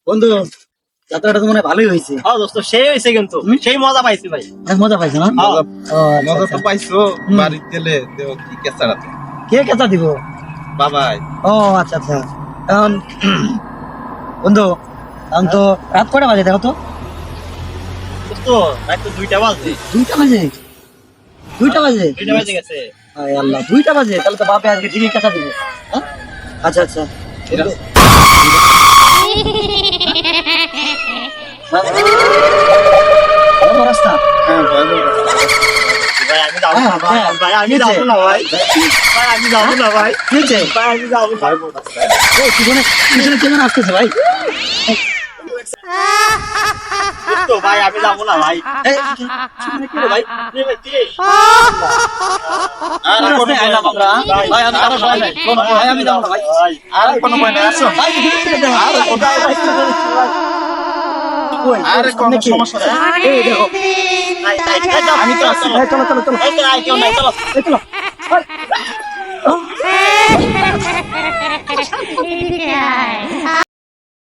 বন্ধু যাত্রাটা তো মনে হয় ভালোই হয়েছে। হ্যাঁ দোস্ত, সেই হয়েছে কিন্তু সেই মজা পাইছি ভাই। অনেক মজা পাইছো না? হ্যাঁ। ও, আচ্ছা, মজা তো আচ্ছা। পাইছো, বাড়িতে গেলে দেও কি কেসারাতে কে কেতা দিব? বাবাই। ও আচ্ছা আচ্ছা। এখন বন্ধু এখন তো রাত কয়টা বাজে দেখো তো? দোস্ত রাত তো 2টা বাজে। 2টা বাজে? 2টা বাজে? 2টা বাজে গেছে। আয় আল্লাহ, 2টা বাজে, তাহলে তো বাপে আজকে ঠিকই কেতা দিব। হ্যাঁ? আচ্ছা আচ্ছা। বন্ধু, ভালো রাস্তা। হ্যাঁ ভালো। ভাই আমি যাবো না ভাই। হ্যাঁ, ভাই আমি নিচে। যাবো না ভাই। ভাই আমি যাবো না ভাই। নিচে। ভাই আমি যাবো না। ও, পিছনে পিছনে কেমন আসতেছে ভাই? দোস্ত ভাই আমি যাবো না ভাই। এই, ভাই নেমে দিয়ে। আর কোনো রাস্তায় আইলাম আমরা, হ্যাঁ? ভাই, আমি যাবো না, ভাই, ভাই, ভাই, আমি যাবো না, ভাই। ভাই আর কোনো ভয় নাই, আসো। ভাই, এদিকে দেখো। আর ভাই, ভাই, কই? আর কোনো সামনে কি? সমস্যা নাই। এই দেখো। আমি তো আসছি। এই, চলো চলো চলো। এই তো আই কেউ নাই, চলো। এই, চলো। ভাই। Yeah.